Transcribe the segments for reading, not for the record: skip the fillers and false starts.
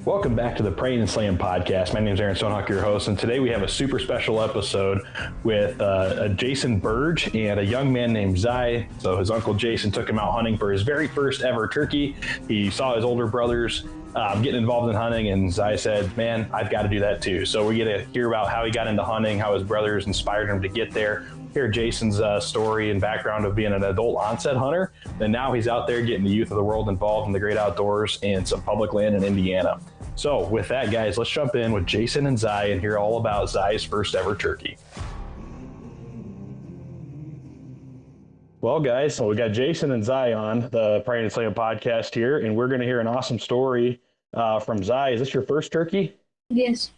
Welcome back to the Prayin and Slayin Podcast. My name is Aaron Stonehawk, your host, and today we have a super special episode with Jason Burge and a young man named Zai. So his uncle Jason took him out hunting for his very first ever turkey. He saw his older brothers getting involved in hunting, and Zai said, man, I've got to do that too. So we get to hear about how he got into hunting, how his brothers inspired him to get there, hear Jason's story and background of being an adult onset hunter, and now he's out there getting the youth of the world involved in the great outdoors and some public land in Indiana. So with that, guys, let's jump in with Jason and Zai and hear all about Zai's first ever turkey. Well, guys, so we got Jason and Zai on the Prayin and Slayin Podcast here, and we're going to hear an awesome story from Zai. Is this your first turkey? Yes.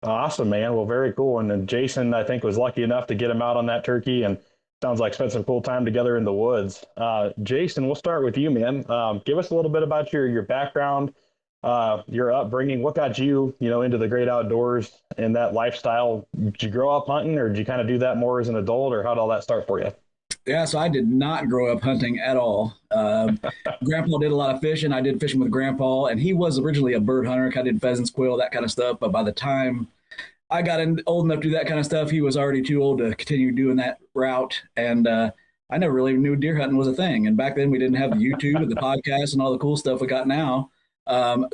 Awesome, man. Well, very cool. And then Jason, I think, was lucky enough to get him out on that turkey, and sounds like spent some cool time together in the woods. Jason, we'll start with you, man. Give us a little bit about your background, your upbringing. What got you, into the great outdoors and that lifestyle? Did you grow up hunting, or did you kind of do that more as an adult, or how did all that start for you? Yeah, so I did not grow up hunting at all. Grandpa did a lot of fishing. I did fishing with Grandpa, and he was originally a bird hunter. I did pheasants, quail, that kind of stuff. But by the time I got old enough to do that kind of stuff, he was already too old to continue doing that route. And I never really knew deer hunting was a thing. And back then we didn't have the YouTube and the podcast and all the cool stuff we got now.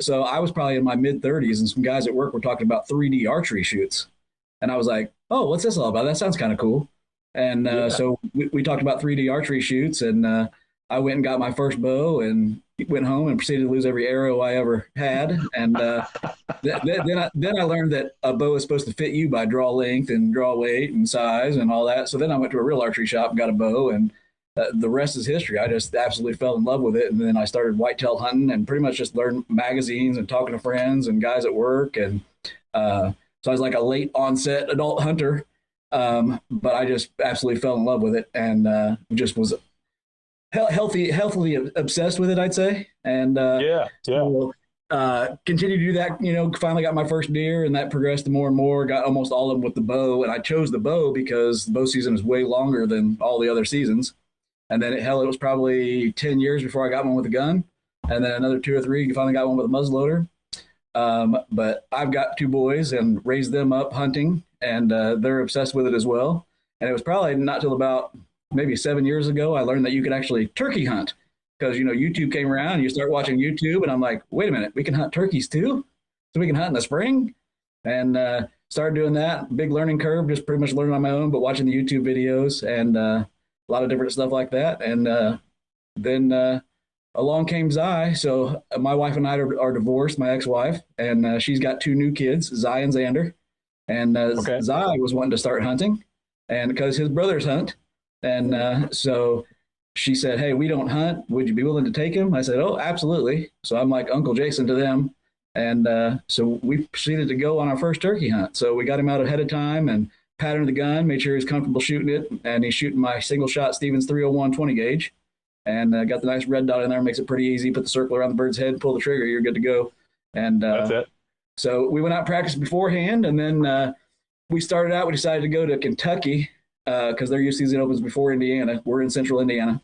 So I was probably in my mid-30s, and some guys at work were talking about 3D archery shoots. And I was like, oh, what's this all about? That sounds kind of cool. And so we talked about 3D archery shoots, and I went and got my first bow and went home and proceeded to lose every arrow I ever had. And then I learned that a bow is supposed to fit you by draw length and draw weight and size and all that. So then I went to a real archery shop and got a bow, and the rest is history. I just absolutely fell in love with it. And then I started whitetail hunting and pretty much just learned magazines and talking to friends and guys at work. And so I was like a late onset adult hunter. But I just absolutely fell in love with it, and just was healthily obsessed with it, I'd say. And so, continued to do that. Finally got my first deer, and that progressed to more and more. Got almost all of them with the bow, and I chose the bow because the bow season is way longer than all the other seasons. And then it was probably 10 years before I got one with a gun, and then another 2 or 3. You finally got one with a muzzleloader. But I've got 2 boys and raised them up hunting, and they're obsessed with it as well. And it was probably not till about maybe 7 years ago I learned that you could actually turkey hunt, because YouTube came around and you start watching YouTube, and I'm like, wait a minute, we can hunt turkeys too, so we can hunt in the spring. And started doing that. Big learning curve, just pretty much learning on my own, but watching the YouTube videos and a lot of different stuff like that. And then along came Zai. So my wife and I are divorced, my ex-wife, and she's got 2 new kids, Zai and Xander. And Zai was wanting to start hunting, and because his brothers hunt. And so she said, hey, we don't hunt. Would you be willing to take him? I said, oh, absolutely. So I'm like Uncle Jason to them. And so we proceeded to go on our first turkey hunt. So we got him out ahead of time and patterned the gun, made sure he was comfortable shooting it. And he's shooting my single shot Stevens 301 20 gauge. And got the nice red dot in there, makes it pretty easy. Put the circle around the bird's head, pull the trigger, you're good to go. And that's it. So we went out and practiced beforehand, and then we started out. We decided to go to Kentucky because their youth season opens before Indiana. We're in central Indiana.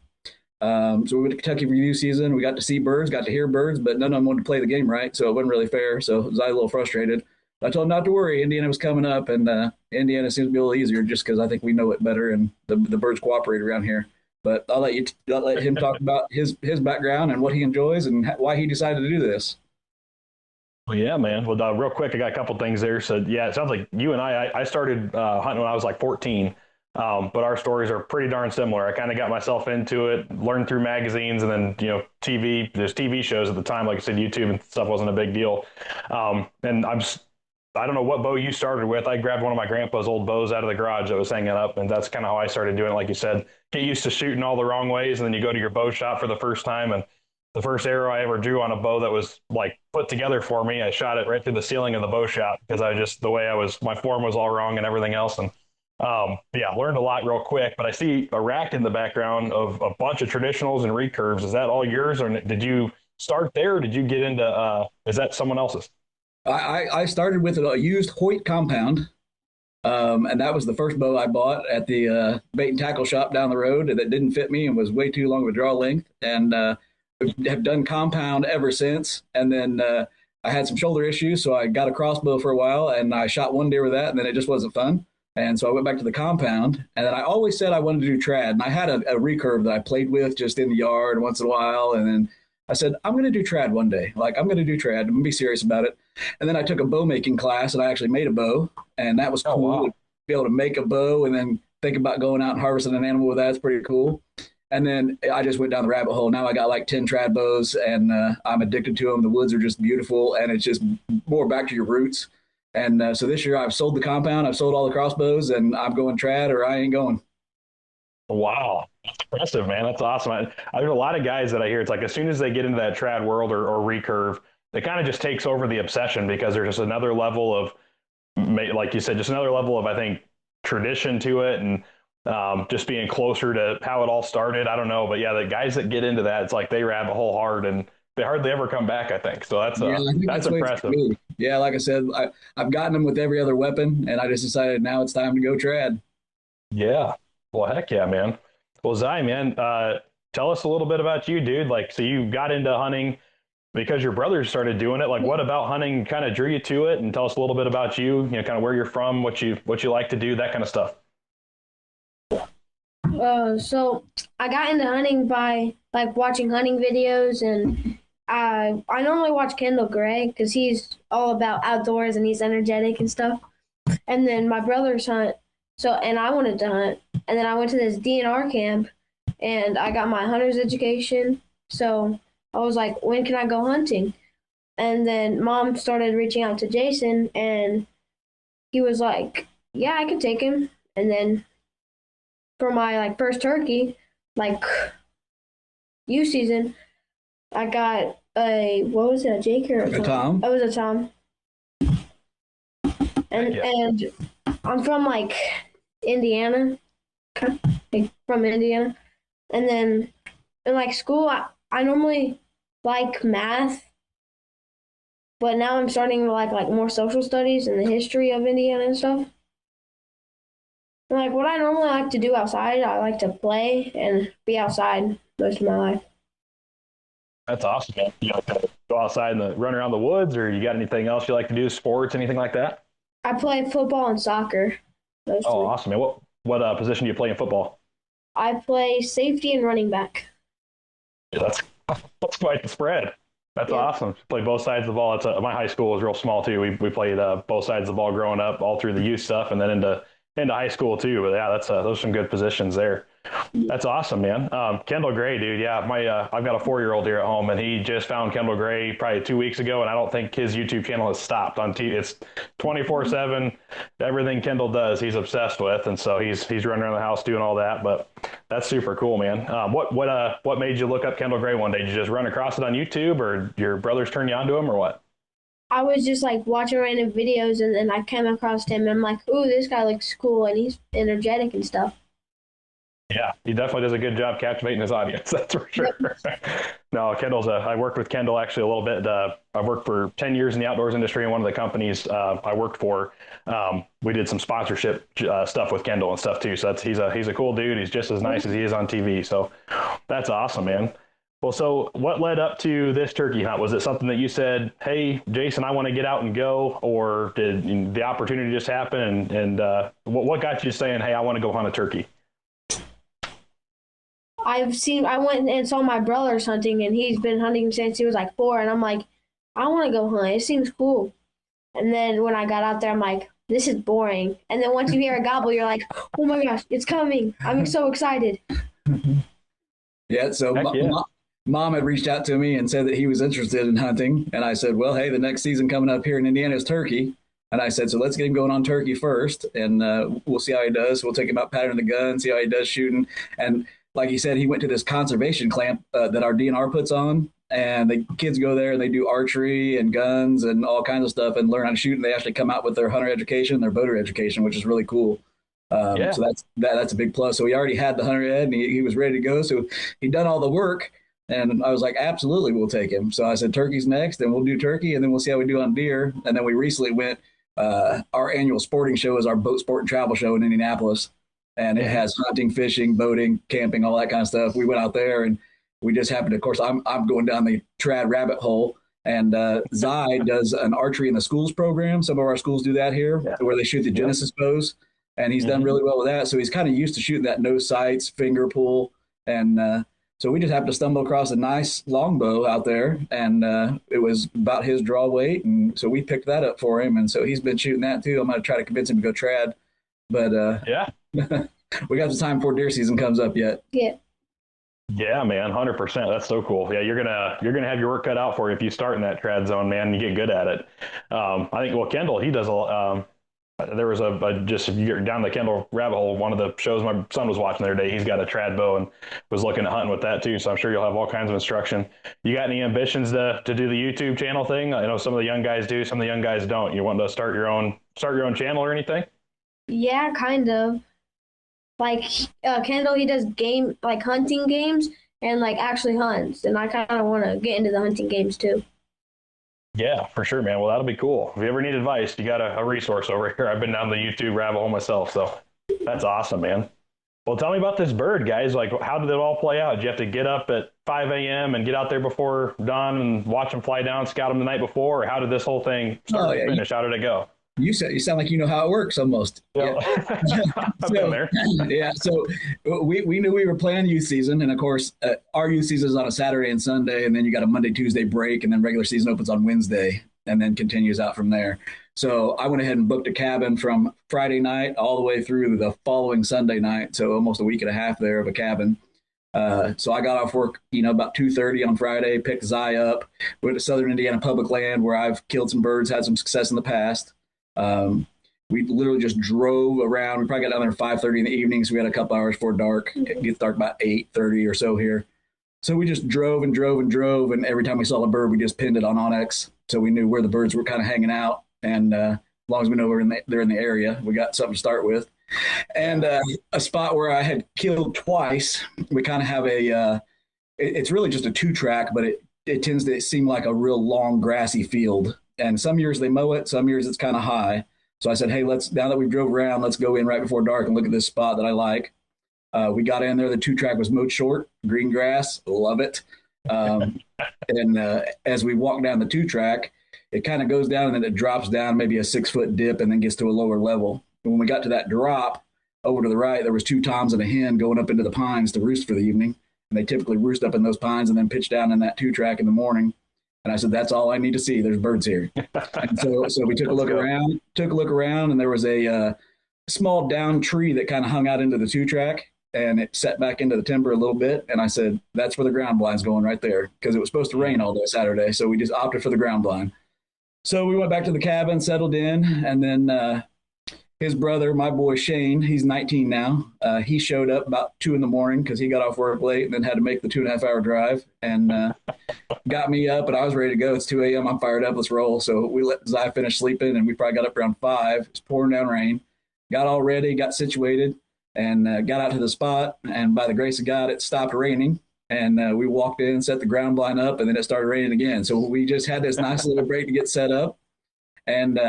So we went to Kentucky for youth season. We got to see birds, got to hear birds, but none of them wanted to play the game right, so it wasn't really fair. So I was a little frustrated. I told him not to worry. Indiana was coming up, and Indiana seems to be a little easier just because I think we know it better, and the birds cooperate around here. But I'll let him talk about his background and what he enjoys and why he decided to do this. Well, yeah, man. Well, real quick, I got a couple things there. So, yeah, it sounds like you and I started hunting when I was like 14, but our stories are pretty darn similar. I kind of got myself into it, learned through magazines, and then, TV. There's TV shows at the time, like I said, YouTube and stuff wasn't a big deal. And I don't know what bow you started with. I grabbed one of my grandpa's old bows out of the garage that was hanging up, and that's kind of how I started doing it. Like you said, get used to shooting all the wrong ways, and then you go to your bow shop for the first time, and the first arrow I ever drew on a bow that was like put together for me, I shot it right through the ceiling of the bow shop because my form was all wrong and everything else. And learned a lot real quick. But I see a rack in the background of a bunch of traditionals and recurves. Is that all yours, or did you start there, or did you get into? Is that someone else's? I started with a used Hoyt compound, and that was the first bow I bought at the bait and tackle shop down the road that didn't fit me and was way too long of a draw length, and have done compound ever since. And then I had some shoulder issues, so I got a crossbow for a while, and I shot one deer with that, and then it just wasn't fun. And so I went back to the compound, and then I always said I wanted to do trad. And I had a recurve that I played with just in the yard once in a while. And then I said, I'm going to do trad one day. Like, I'm going to do trad. I'm going to be serious about it. And then I took a bow making class, and I actually made a bow. And that was cool. wow. To be able to make a bow and then think about going out and harvesting an animal with that. It's pretty cool. And then I just went down the rabbit hole. Now I got like 10 trad bows, and I'm addicted to them. The woods are just beautiful, and it's just more back to your roots. And so this year I've sold the compound, I've sold all the crossbows, and I'm going trad or I ain't going. Wow. That's impressive, man. That's awesome. There's a lot of guys that I hear. It's like as soon as they get into that trad world or recurve, it kind of just takes over the obsession because there's just another level of, like you said, just another level of, I think, tradition to it. And just being closer to how it all started. I don't know. But yeah, the guys that get into that, it's like they rabbit hole hard and they hardly ever come back, I think. So that's impressive. Yeah, like I said, I've gotten them with every other weapon, and I just decided now it's time to go trad. Yeah. Well, heck yeah, man. Well, Zai, man, tell us a little bit about you, dude. Like, so you got into hunting because your brothers started doing it. Like, what about hunting kind of drew you to it? And tell us a little bit about you, kind of where you're from, what you like to do, that kind of stuff. So I got into hunting by like watching hunting videos, and I normally watch Kendall Gray because he's all about outdoors and he's energetic and stuff. And then my brothers hunt, and I wanted to hunt, and then I went to this DNR camp, and I got my hunter's education. So I was like, when can I go hunting? And then Mom started reaching out to Jason, and he was like, yeah, I can take him. And then for my like first turkey, like youth season, I got what was it, a Jake or a Tom? It was a Tom. And I'm from like Indiana, like from Indiana. And then in like school, I normally like math, but now I'm starting to like more social studies and the history of Indiana and stuff. And like what I normally like to do outside, I like to play and be outside most of my life. That's awesome, man. You like to go outside and run around the woods, or you got anything else you like to do, sports, anything like that? I play football and soccer. Oh, awesome, man. What position do you play in football? I play safety and running back. Yeah, that's quite the spread. That's awesome. Play both sides of the ball. My high school was real small too. We played both sides of the ball growing up, all through the youth stuff, and then into high school too. But yeah, those are some good positions there. That's awesome, man. Kendall Gray, dude. Yeah, I've got a 4-year-old here at home, and he just found Kendall Gray probably 2 weeks ago, and I don't think his YouTube channel has stopped on TV. It's 24/7. Everything Kendall does, he's obsessed with, and so he's running around the house doing all that. But that's super cool, man. What made you look up Kendall Gray one day? Did you just run across it on YouTube, or your brothers turn you on to him, or what? I was just like watching random videos, and then I came across him, and I'm like, ooh, this guy looks cool, and he's energetic and stuff. Yeah, he definitely does a good job captivating his audience. That's for sure. No, I worked with Kendall actually a little bit. I worked for 10 years in the outdoors industry, and one of the companies I worked for, we did some sponsorship stuff with Kendall and stuff too. So he's a cool dude. He's just as nice as he is on TV. So that's awesome, man. Well, so what led up to this turkey hunt? Was it something that you said, hey, Jason, I want to get out and go, or did the opportunity just happen? And what got you saying, hey, I want to go hunt a turkey? I went and saw my brother's hunting, and he's been hunting since he was like 4, and I'm like, I want to go hunt. It seems cool. And then when I got out there, I'm like, this is boring. And then once you hear a gobble, you're like, oh my gosh, it's coming. I'm so excited. Yeah, so Mom had reached out to me and said that he was interested in hunting. And I said, well, hey, the next season coming up here in Indiana is turkey. And I said, so let's get him going on turkey first, and we'll see how he does. We'll take him out patterning the gun, see how he does shooting. And like he said, he went to this conservation camp that our DNR puts on, and the kids go there and they do archery and guns and all kinds of stuff and learn how to shoot. And they actually come out with their hunter education, their boater education, which is really cool. So that's a big plus. So he already had the hunter ed, and he was ready to go. So he'd done all the work, and I was like, absolutely, we'll take him. So I said, turkey's next, and we'll do turkey, and then we'll see how we do on deer. And then we recently went. Our annual sporting show is our boat sport and travel show in Indianapolis. And it has hunting, fishing, boating, camping, all that kind of stuff. We went out there, and we just happened to, of course, I'm going down the trad rabbit hole, And Zai does an archery in the schools program. Some of our schools do that here, where they shoot the Genesis bows, and he's done really well with that. So he's kind of used to shooting that no sights, finger pull, and so we just happened to stumble across a nice longbow out there, and it was about his draw weight, and so we picked that up for him, and so he's been shooting that too. I'm going to try to convince him to go trad, but we got some time before deer season comes up yet. Yeah. Yeah, man, 100%. That's so cool. Yeah, you're gonna have your work cut out for you if you start in that trad zone, man. And you get good at it. I think. Well, Kendall, he does a. There was just if you get down the Kendall rabbit hole, one of the shows my son was watching the other day, he's got a trad bow and was looking at hunting with that too. So I'm sure you'll have all kinds of instruction. You got any ambitions to do the YouTube channel thing? I know some of the young guys do, some of the young guys don't. You want to start your own channel or anything? Yeah, kind of. Like Kendall, he does hunting games and actually hunts, and I kind of want to get into the hunting games too. Yeah, for sure, man. Well, that'll be cool. If you ever need advice, you got a resource over here. I've been down the YouTube rabbit hole myself, so that's awesome, man. Well, tell me about this bird, guys. How did it all play out? Did you have to get up at 5 a.m. and get out there before dawn and watch them fly down, scout them the night before? Or how did this whole thing start and finish? How did it go? You sound like you know how it works almost. Yeah. I've been there. Yeah. So we knew we were playing youth season. And of course, our youth season is on a Saturday and Sunday. And then you got a Monday, Tuesday break. And then regular season opens on Wednesday and then continues out from there. So I went ahead and booked a cabin from Friday night all the way through the following Sunday night. So almost a week and a half there of a cabin. So I got off work, about 2:30 on Friday, picked Zai up, went to Southern Indiana public land where I've killed some birds, had some success in the past. We literally just drove around. We probably got down there at 5:30 in the evening, so we had a couple hours before dark. It gets dark about 8:30 or so here. So we just drove and drove and drove, and every time we saw a bird, we just pinned it on Onyx, so we knew where the birds were kind of hanging out. And as long as we know they're in the area, we got something to start with. And a spot where I had killed twice, we kind of have it's really just a 2-track, but it tends to seem like a real long grassy field. And some years they mow it, some years it's kind of high. So I said, hey, now that we've drove around, let's go in right before dark and look at this spot that I like. We got in there. The 2-track was mowed short, green grass, love it. And as we walk down the 2-track, it kind of goes down and then it drops down maybe a 6-foot dip and then gets to a lower level. And when we got to that drop over to the right, there was 2 toms and a hen going up into the pines to roost for the evening. And they typically roost up in those pines and then pitch down in that 2-track in the morning. And I said, that's all I need to see. There's birds here. And so we took a look around, and there was a small down tree that kind of hung out into the 2-track, and it set back into the timber a little bit. And I said, that's where the ground blind's going right there, because it was supposed to rain all day Saturday. So we just opted for the ground blind. So we went back to the cabin, settled in, and then his brother, my boy Shane, he's 19 now. He showed up about 2 in the morning because he got off work late and then had to make the 2.5-hour drive, and got me up, and I was ready to go. It's 2 a.m. I'm fired up. Let's roll. So we let Zai finish sleeping, and we probably got up around 5. It's pouring down rain. Got all ready, got situated, and got out to the spot. And by the grace of God, it stopped raining. And we walked in, set the ground blind up, and then it started raining again. So we just had this nice little break to get set up. And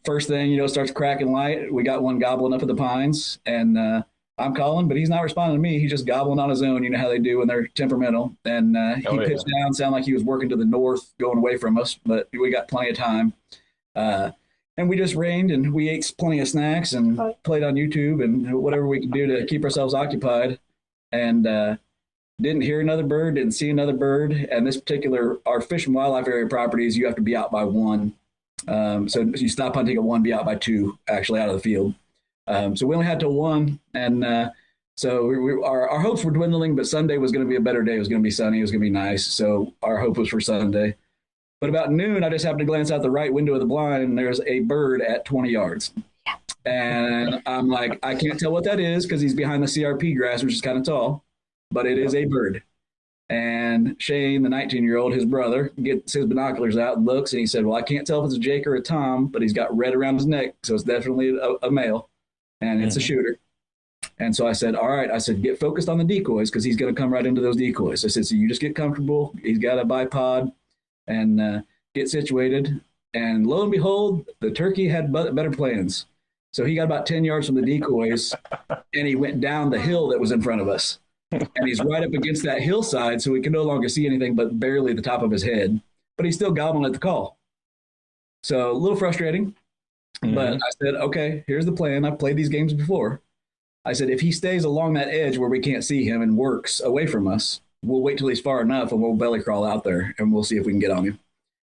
first thing, starts cracking light. We got one gobbling up at the pines, and I'm calling, but he's not responding to me. He's just gobbling on his own. You know how they do when they're temperamental. And he pitched down, sounded like he was working to the north, going away from us, but we got plenty of time. And we just rained, and we ate plenty of snacks and played on YouTube and whatever we could do to keep ourselves occupied. And didn't hear another bird, didn't see another bird. And this particular, our fish and wildlife area properties, you have to be out by 1. So you stop hunting at 1, be out by 2, actually out of the field. So we only had till 1, and so our hopes were dwindling, but Sunday was going to be a better day. It was going to be sunny. It was going to be nice. So our hope was for Sunday. But about noon, I just happened to glance out the right window of the blind, and there's a bird at 20 yards. And I'm like, I can't tell what that is because he's behind the CRP grass, which is kind of tall, but it is a bird. And Shane, the 19-year-old, his brother, gets his binoculars out and looks, and he said, well, I can't tell if it's a Jake or a Tom, but he's got red around his neck, so it's definitely a male, and it's a shooter. And so I said, all right, get focused on the decoys because he's going to come right into those decoys. I said, so you just get comfortable. He's got a bipod, and get situated. And lo and behold, the turkey had better plans. So he got about 10 yards from the decoys, and he went down the hill that was in front of us. And he's right up against that hillside, so we can no longer see anything but barely the top of his head. but he's still gobbling at the call. So a little frustrating. But I said, okay, here's the plan. I've played these games before. I said, if he stays along that edge where we can't see him and works away from us, we'll wait till he's far enough and we'll belly crawl out there and we'll see if we can get on him.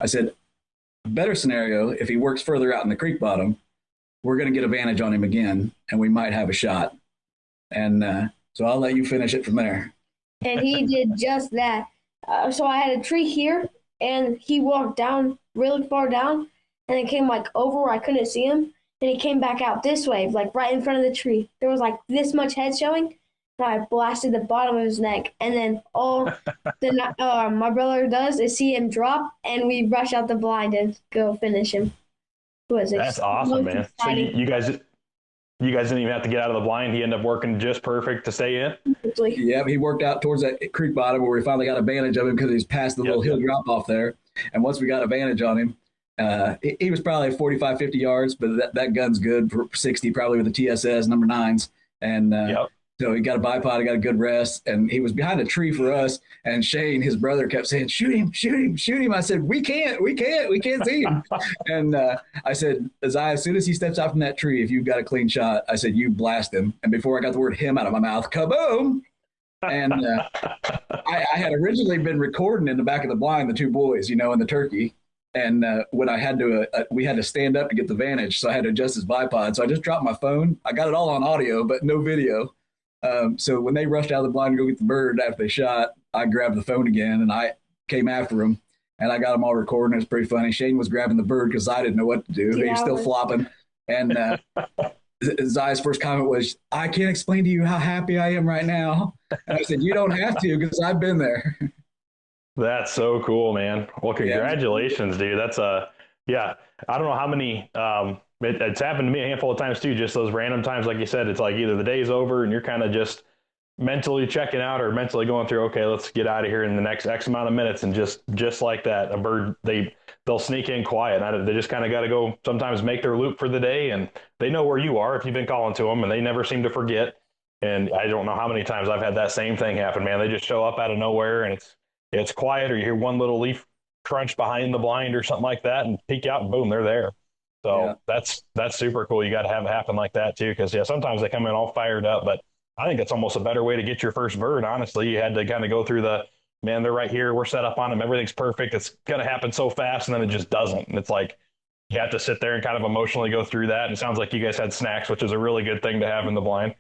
I said, better scenario, if he works further out in the creek bottom, we're going to get advantage on him again and we might have a shot. And so I'll let you finish it from there. And he did just that. So I had a tree here and he walked down really far down and it came like over where I couldn't see him. And he came back out this way, like right in front of the tree. There was like this much head showing. And I blasted the bottom of his neck. And then all my brother does is see him drop, and we rush out the blind and go finish him. That's awesome, man. Exciting. So you guys didn't even have to get out of the blind. He ended up working just perfect to stay in. Yeah, he worked out towards that creek bottom where we finally got advantage of him because he's past the little hill drop off there. And once we got advantage on him, he was probably 45, 50 yards, but that gun's good for 60, probably with the TSS number 9s. And so he got a bipod, he got a good rest, and he was behind a tree for us. And Shane, his brother, kept saying, shoot him, shoot him, shoot him. I said, we can't see him. And I said, as soon as he steps out from that tree, if you've got a clean shot, I said, you blast him. And before I got the word him out of my mouth, kaboom. And I had originally been recording in the back of the blind, the two boys, and the turkey. And when I had to, we had to stand up to get the vantage. So I had to adjust his bipod. So I just dropped my phone. I got it all on audio, but no video. So when they rushed out of the blind to go get the bird after they shot, I grabbed the phone again and I came after them and I got them all recording. It was pretty funny. Shane was grabbing the bird because I didn't know what to do. He was still flopping. And Zai's first comment was, I can't explain to you how happy I am right now. And I said, you don't have to because I've been there. That's so cool, man. Well, congratulations, dude. That's I don't know how many, it's happened to me a handful of times too, just those random times. Like you said, it's like either the day's over and you're kind of just mentally checking out or mentally going through, okay, let's get out of here in the next X amount of minutes. And just like that, a bird, they'll sneak in quiet. They just kind of got to go sometimes make their loop for the day, and they know where you are if you've been calling to them, and they never seem to forget. And I don't know how many times I've had that same thing happen, man. They just show up out of nowhere and it's quiet, or you hear one little leaf crunch behind the blind or something like that and peek out and boom, they're there. So that's super cool. You got to have it happen like that too. Cause sometimes they come in all fired up, but I think that's almost a better way to get your first bird. Honestly, you had to kind of go through they're right here. We're set up on them. Everything's perfect. It's going to happen so fast. And then it just doesn't. And it's like, you have to sit there and kind of emotionally go through that. And it sounds like you guys had snacks, which is a really good thing to have in the blind.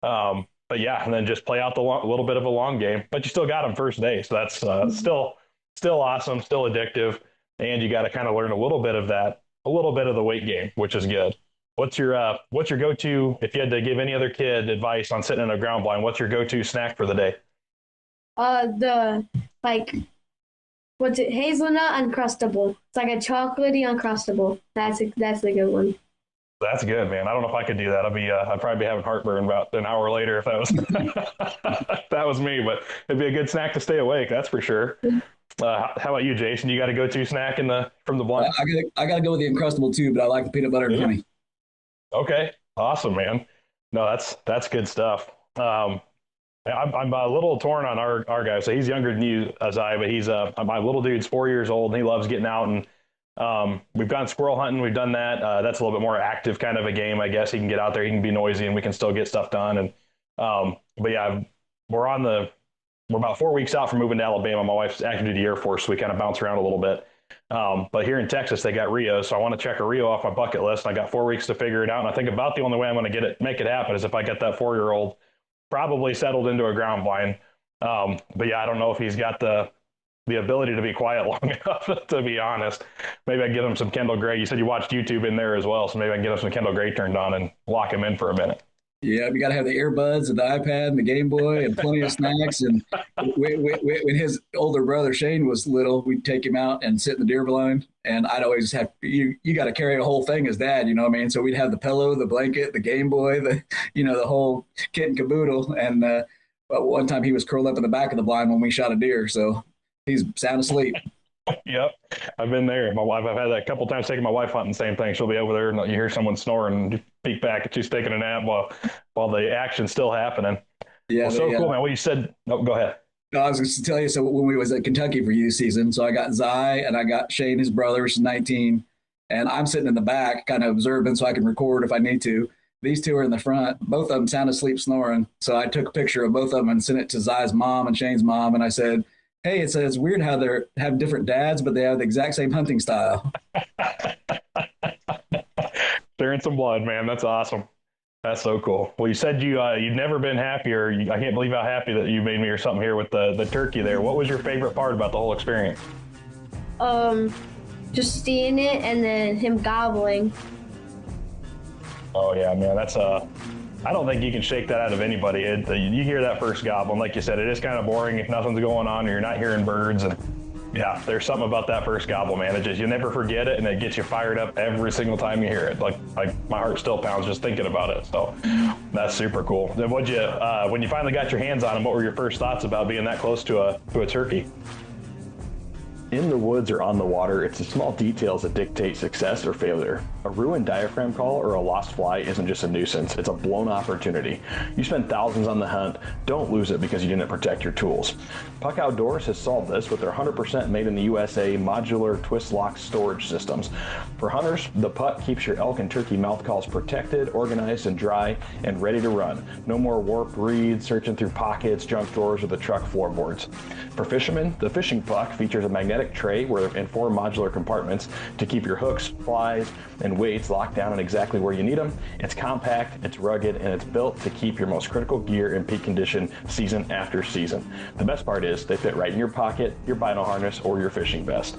But and then just play out a little bit of a long game, but you still got them first day. So that's still awesome, still addictive. And you got to kind of learn a little bit of the weight game, which is good. What's your go-to, if you had to give any other kid advice on sitting in a ground blind, what's your go-to snack for the day? Hazelnut Uncrustable. It's like a chocolatey Uncrustable. That's the good one. That's good, man. I don't know if I could do that. I'd probably be having heartburn about an hour later if that was that was me. But it'd be a good snack to stay awake. That's for sure. How about you, Jason? You got a go-to snack from the blind? I got to go with the Uncrustable too, but I like the peanut butter and honey. Okay, awesome, man. No, that's good stuff. I'm a little torn on our guy. So he's younger than you, Azai, but he's my little dude's 4 years old, and he loves getting out and. We've gone squirrel hunting. We've done that. That's a little bit more active kind of a game, I guess. He can get out there. He can be noisy, and we can still get stuff done. And but yeah, we're about 4 weeks out from moving to Alabama. My wife's active duty Air Force, so we kind of bounce around a little bit. But here in Texas, they got Rio, so I want to check a Rio off my bucket list. And I got 4 weeks to figure it out. And I think about the only way I'm going to make it happen is if I get that 4-year-old probably settled into a ground blind. But yeah, I don't know if he's got the ability to be quiet long enough, to be honest. Maybe I can get him some Kendall Gray. You said you watched YouTube in there as well, so maybe I can get him some Kendall Gray turned on and lock him in for a minute. Yeah, we got to have the earbuds and the iPad and the Game Boy and plenty of snacks. And when his older brother Shane was little, we'd take him out and sit in the deer blind. And I'd always have you got to carry a whole thing as dad, you know what I mean? So we'd have the pillow, the blanket, the Game Boy, the whole kit and caboodle. And but one time he was curled up in the back of the blind when we shot a deer, so he's sound asleep. Yep, I've been there. I've had that a couple times taking my wife hunting. Same thing. She'll be over there, and you hear someone snoring, and you peek back, and she's taking a nap while the action's still happening. Yeah, well, so cool, man. Well, you said. No, go ahead. No, I was going to tell you, so when we was at Kentucky for youth season, so I got Zy and I got Shane, his brother, which is 19, and I'm sitting in the back kind of observing so I can record if I need to. These two are in the front. Both of them sound asleep snoring. So I took a picture of both of them and sent it to Zy's mom and Shane's mom. And I said, hey, it's weird how they have different dads, but they have the exact same hunting style. They're in some blood, man. That's awesome. That's so cool. Well, you said you'd never been happier. I can't believe how happy that you made me or something here with the turkey there. What was your favorite part about the whole experience? Just seeing it and then him gobbling. Oh yeah, man. That's I don't think you can shake that out of anybody. You hear that first gobble, and like you said, it is kind of boring if nothing's going on or you're not hearing birds. And yeah, there's something about that first gobble, man. It just, you never forget it, and it gets you fired up every single time you hear it. Like my heart still pounds just thinking about it. So that's super cool. Then when you finally got your hands on them, what were your first thoughts about being that close to a turkey? In the woods or on the water, it's the small details that dictate success or failure. A ruined diaphragm call or a lost fly isn't just a nuisance, it's a blown opportunity. You spend thousands on the hunt, don't lose it because you didn't protect your tools. Puck Outdoors has solved this with their 100% made in the USA modular twist lock storage systems. For hunters, the Puck keeps your elk and turkey mouth calls protected, organized, and dry, and ready to run. No more warped reeds, searching through pockets, junk drawers, or the truck floorboards. For fishermen, the Fishing Puck features a magnetic tray in 4 modular compartments to keep your hooks, flies, and weights locked down and exactly where you need them. It's compact, it's rugged, and it's built to keep your most critical gear in peak condition season after season. The best part is they fit right in your pocket, your bino harness, or your fishing vest.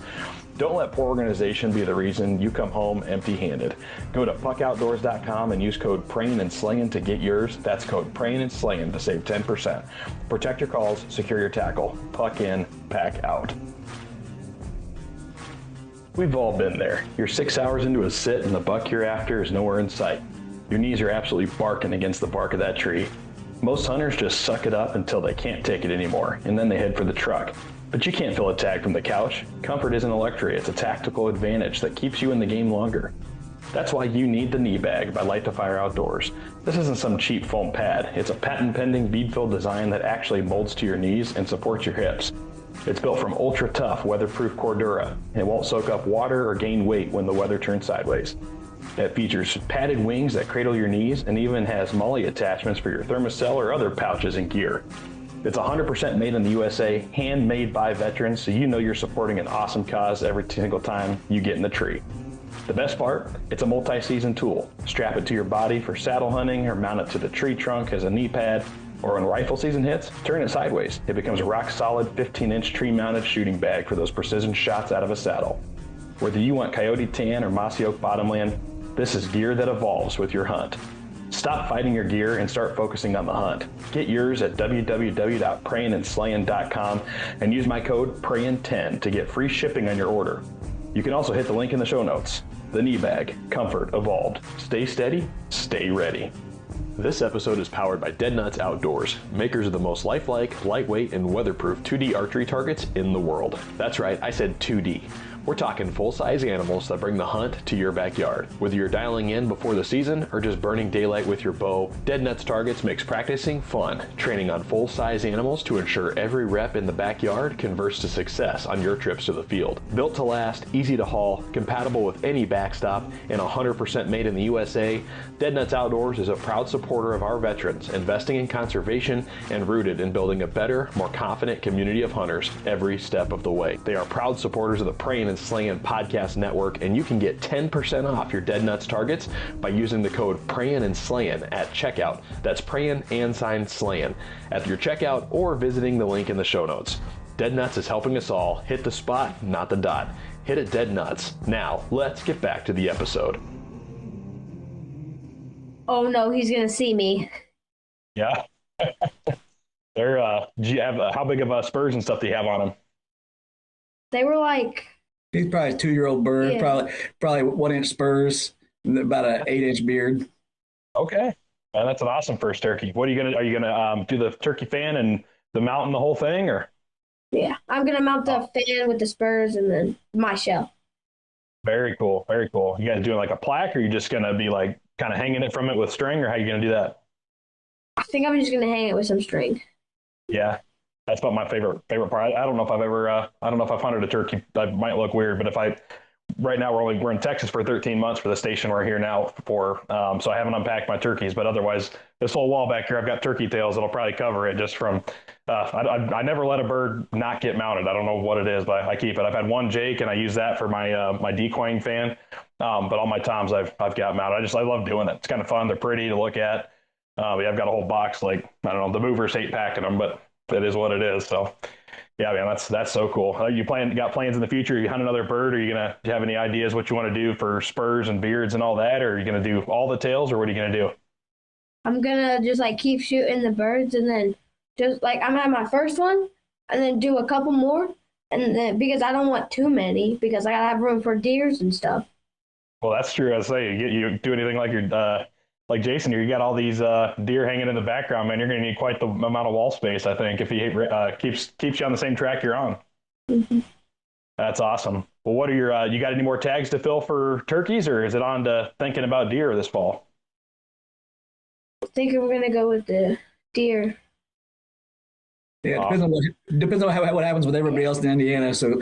Don't let poor organization be the reason you come home empty-handed. Go to puckoutdoors.com and use code Prayin and Slayin to get yours. That's code Prayin and Slayin to save 10%. Protect your calls, secure your tackle. Puck in, pack out. We've all been there. You're 6 hours into a sit and the buck you're after is nowhere in sight. Your knees are absolutely barking against the bark of that tree. Most hunters just suck it up until they can't take it anymore, and then they head for the truck. But you can't fill a tag from the couch. Comfort isn't a luxury, it's a tactical advantage that keeps you in the game longer. That's why you need the knee bag by Light to Fire Outdoors. This isn't some cheap foam pad. It's a patent-pending bead-filled design that actually molds to your knees and supports your hips. It's built from ultra-tough, weatherproof Cordura. It won't soak up water or gain weight when the weather turns sideways. It features padded wings that cradle your knees and even has MOLLE attachments for your thermocell or other pouches and gear. It's 100% made in the USA, handmade by veterans, so you know you're supporting an awesome cause every single time you get in the tree. The best part, it's a multi-season tool. Strap it to your body for saddle hunting or mount it to the tree trunk as a knee pad. Or when rifle season hits, turn it sideways. It becomes a rock-solid 15-inch tree-mounted shooting bag for those precision shots out of a saddle. Whether you want coyote tan or mossy oak bottomland, this is gear that evolves with your hunt. Stop fighting your gear and start focusing on the hunt. Get yours at www.prayinandslayin.com and use my code PRAYIN10 to get free shipping on your order. You can also hit the link in the show notes. The knee bag, comfort evolved. Stay steady, stay ready. This episode is powered by Dead Nuts Outdoors, makers of the most lifelike, lightweight, and weatherproof 2D archery targets in the world. That's right, I said 2D. We're talking full-size animals that bring the hunt to your backyard. Whether you're dialing in before the season or just burning daylight with your bow, Dead Nuts Targets makes practicing fun, training on full-size animals to ensure every rep in the backyard converts to success on your trips to the field. Built to last, easy to haul, compatible with any backstop, and 100% made in the USA, Dead Nuts Outdoors is a proud supporter of our veterans, investing in conservation and rooted in building a better, more confident community of hunters every step of the way. They are proud supporters of the Prayin and Slayin Podcast Network, and you can get 10% off your Dead Nuts targets by using the code Prayin and Slayin at checkout. That's Prayin and Slayin at your checkout or visiting the link in the show notes. Dead Nuts is helping us all hit the spot, not the dot. Hit it, Dead Nuts. Now, let's get back to the episode. Oh no, he's gonna see me. Yeah. Do you have how big of spurs and stuff do you have on them? They were like, He's probably a 2-year-old bird, yeah. probably 1-inch spurs, and about an 8-inch beard. Okay. Man, that's an awesome first turkey. What are you gonna do the turkey fan and the mount and the whole thing, or? Yeah, I'm gonna mount the fan with the spurs and then my shell. Very cool. Very cool. You guys doing like a plaque, or are you just gonna be like kind of hanging it from it with string, or how you gonna do that? I think I'm just gonna hang it with some string. Yeah. That's about my favorite part. I don't know if I've ever I don't know if I've hunted a turkey. That might look weird, but if I right now we're in Texas for 13 months for the station we're here now for. So I haven't unpacked my turkeys, but otherwise this whole wall back here I've got turkey tails that'll probably cover it just from. I never let a bird not get mounted. I don't know what it is, but I keep it. I've had one Jake, and I use that for my my decoying fan. But all my toms I've got mounted. I love doing it. It's kind of fun. They're pretty to look at. Yeah, I've got a whole box. Like I don't know, the movers hate packing them, but it is what it is. So yeah, man, that's so cool. Got plans in the future? Are you hunt another bird? Are you do you have any ideas what you want to do for spurs and beards and all that? Or are you gonna do all the tails, or what are you gonna do? I'm gonna just like keep shooting the birds, and then just like I'm gonna have my first one, and then do a couple more, and then because I don't want too many because I gotta have room for deers and stuff. Well, that's true. I say you do anything like your like Jason here. You got all these deer hanging in the background, man. You're gonna need quite the amount of wall space, I think, if he keeps you on the same track you're on. Mm-hmm. That's awesome. Well, what are your you got any more tags to fill for turkeys, or is it on to thinking about deer this fall? I think we're gonna go with the deer. Yeah, it depends on what happens with everybody else in Indiana. So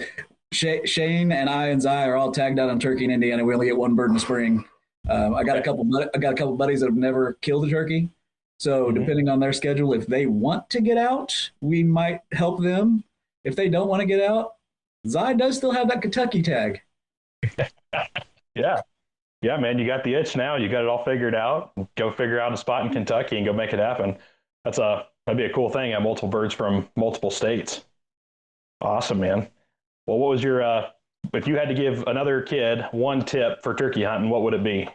Shane and I and Zai are all tagged out on turkey in Indiana. We only get one bird in the spring. I got a couple buddies that have never killed a turkey. So depending on their schedule, if they want to get out, we might help them. If they don't want to get out, Zai does still have that Kentucky tag. Yeah. Yeah, man, you got the itch now. You got it all figured out. Go figure out a spot in Kentucky and go make it happen. That'd be a cool thing. Have multiple birds from multiple states. Awesome, man. Well, what was your if you had to give another kid one tip for turkey hunting, what would it be?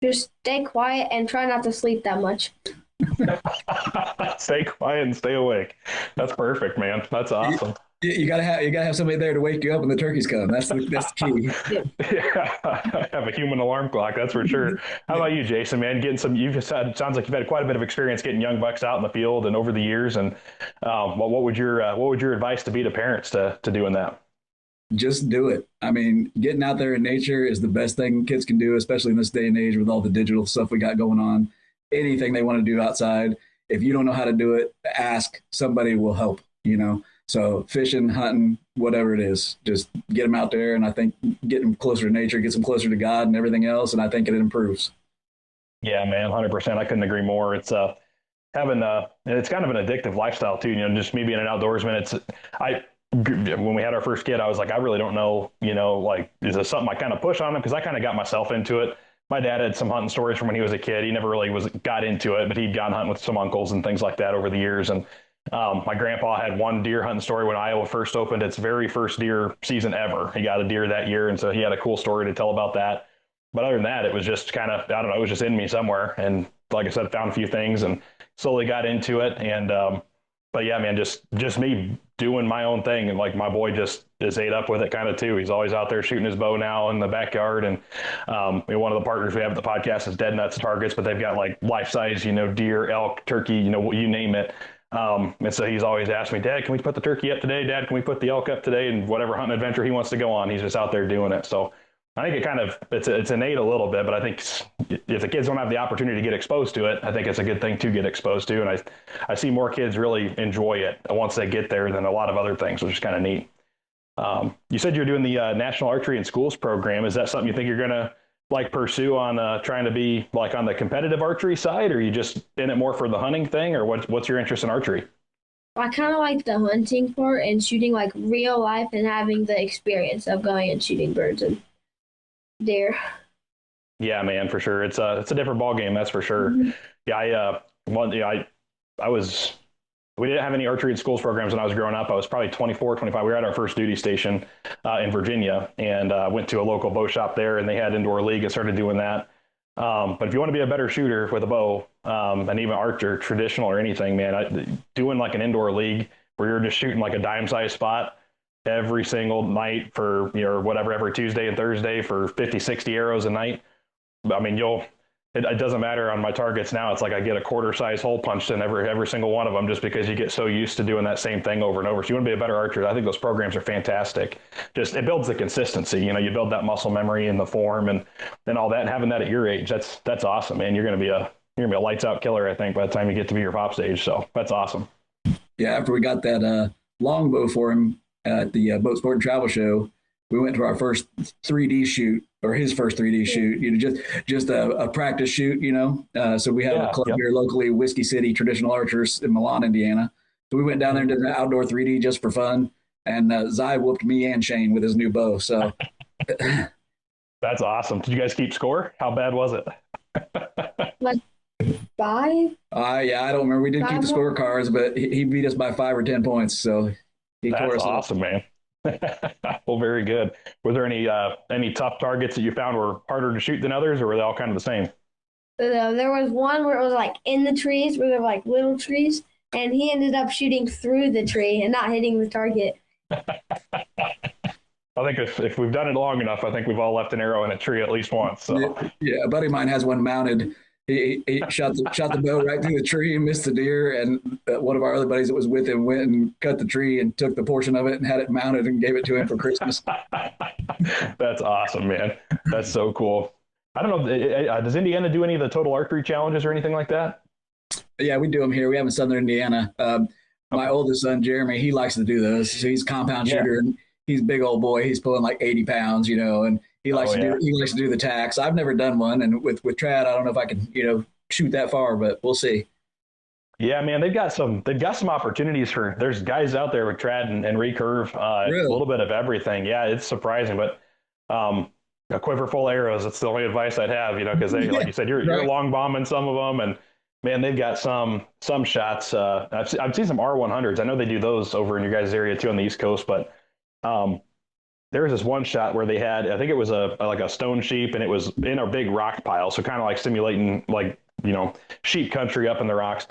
Just stay quiet and try not to sleep that much. Stay quiet and stay awake. That's perfect, man. That's awesome. You gotta have somebody there to wake you up when the turkeys come. That's the key. Yeah, have a human alarm clock. That's for sure. How about you, Jason? Man, you've just had sounds like you've had quite a bit of experience getting young bucks out in the field and over the years. And what would your advice to be to parents to doing that? Just do it. I mean, getting out there in nature is the best thing kids can do, especially in this day and age with all the digital stuff we got going on. Anything they want to do outside, if you don't know how to do it, ask. Somebody will help. So fishing, hunting, whatever it is, just get them out there. And I think get them closer to nature, gets them closer to God and everything else. And I think it improves. Yeah, man, 100%. I couldn't agree more. It's it's kind of an addictive lifestyle too. Just me being an outdoorsman. When we had our first kid, I was like, I really don't know, like, is this something I kind of push on him? Because I kind of got myself into it. My dad had some hunting stories from when he was a kid. He never really got into it, but he'd gone hunting with some uncles and things like that over the years. And my grandpa had one deer hunting story when Iowa first opened its very first deer season ever. He got a deer that year, and so he had a cool story to tell about that. But other than that, it was just kind of, I don't know, it was just in me somewhere. And like I said, found a few things and slowly got into it. And but yeah, man, just me doing my own thing. And like my boy just is ate up with it kind of too. He's always out there shooting his bow now in the backyard. And one of the partners we have at the podcast is Dead Nuts Targets, but they've got like life-size, deer, elk, turkey, you name it. And so he's always asked me, Dad, can we put the turkey up today? Dad, can we put the elk up today? And whatever hunting adventure he wants to go on, he's just out there doing it. So I think it's innate a little bit, but I think if the kids don't have the opportunity to get exposed to it, I think it's a good thing to get exposed to. And I see more kids really enjoy it once they get there than a lot of other things, which is kind of neat. You said you're doing the National Archery in Schools program. Is that something you think you're going to like pursue on trying to be like on the competitive archery side, or are you just in it more for the hunting thing, or what's your interest in archery? I kind of like the hunting part and shooting like real life and having the experience of going and shooting birds and deer. Yeah, man, for sure. It's a different ball game, that's for sure. Mm-hmm. Yeah, we didn't have any archery in schools programs when I was growing up. I was probably 24, 25. We were at our first duty station in Virginia, and went to a local bow shop there, and they had indoor league and started doing that. But if you want to be a better shooter with a bow, and even archer, traditional or anything, man, doing like an indoor league where you're just shooting like a dime-sized spot every single night for, whatever, every Tuesday and Thursday for 50, 60 arrows a night. I mean, it doesn't matter on my targets now. It's like I get a quarter size hole punched in every single one of them, just because you get so used to doing that same thing over and over. So you want to be a better archer. I think those programs are fantastic. Just it builds the consistency. You build that muscle memory and the form and all that. And having that at your age, that's awesome, man. You're gonna be a lights out killer, I think, by the time you get to be your pops age. So that's awesome. Yeah, after we got that longbow for him at the Boat Sport and Travel Show. We went to our first 3D shoot, or his first 3D shoot, just a practice shoot, So we have a club here locally, Whiskey City Traditional Archers in Milan, Indiana. So we went down there and did an outdoor 3D just for fun. And Zai whooped me and Shane with his new bow. So that's awesome. Did you guys keep score? How bad was it? Like 5? Yeah, I don't remember. We did keep the scorecards, but he beat us by 5 or 10 points. So that's awesome, man. Well, very good. Were there any tough targets that you found were harder to shoot than others, or were they all kind of the same? There was one where it was like in the trees, where there were like little trees, and he ended up shooting through the tree and not hitting the target. I think if we've done it long enough, I think we've all left an arrow in a tree at least once. So. Yeah, a buddy of mine has one mounted. He shot the bow right through the tree and missed the deer. And one of our other buddies that was with him went and cut the tree and took the portion of it and had it mounted and gave it to him for Christmas. That's awesome, man. That's so cool. I don't know. Does Indiana do any of the total archery challenges or anything like that? Yeah, we do them here. We have in Southern Indiana. My oldest son, Jeremy, he likes to do those. So he's a compound shooter, and he's a big old boy. He's pulling like 80 pounds, and he likes to do the tacks. I've never done one, and with trad, I don't know if I can, shoot that far, but we'll see. Yeah, man, they've got some opportunities there's guys out there with trad and recurve, really? A little bit of everything. Yeah, it's surprising, but a quiver full of arrows. That's the only advice I'd have, because they, like you said, you're long bombing some of them, and man, they've got some shots. I've seen some R100s. I know they do those over in your guys' area too on the East Coast, but there was this one shot where they had, I think it was like a stone sheep, and it was in a big rock pile, so kind of like simulating sheep country up in the rocks,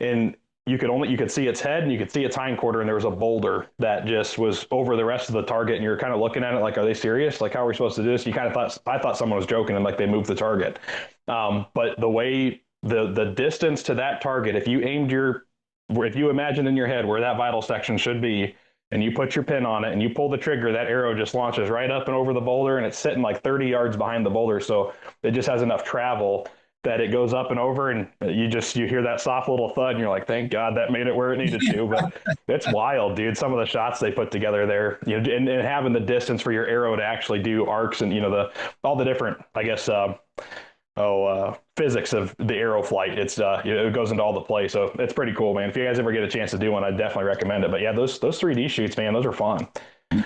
and you could see its head and you could see its hindquarter, and there was a boulder that just was over the rest of the target, and you're kind of looking at it like, are they serious? Like, how are we supposed to do this? I thought someone was joking and like they moved the target, but the way the distance to that target, if you imagine in your head where that vital section should be, and you put your pin on it and you pull the trigger, that arrow just launches right up and over the boulder, and it's sitting like 30 yards behind the boulder. So it just has enough travel that it goes up and over, and you hear that soft little thud, and you're like, thank God that made it where it needed to. But it's wild, dude. Some of the shots they put together there, and having the distance for your arrow to actually do arcs, and all the different, I guess, physics of the arrow flight. It goes into all the play. So it's pretty cool, man. If you guys ever get a chance to do one, I'd definitely recommend it. But yeah, those 3D shoots, man, those are fun. A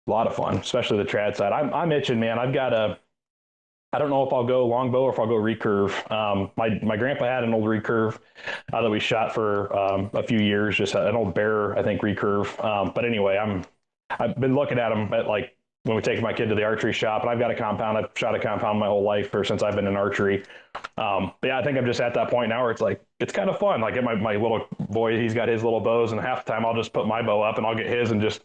lot of fun, especially the trad side. I'm itching, man. I don't know if I'll go longbow or if I'll go recurve. My grandpa had an old recurve that we shot for a few years, just an old bearer, I think, recurve. But anyway, I've been looking at them at like when we take my kid to the archery shop, and I've got a compound. I've shot a compound my whole life since I've been in archery. But yeah, I think I'm just at that point now where it's like, it's kind of fun. Like my little boy, he's got his little bows, and half the time I'll just put my bow up and I'll get his, and just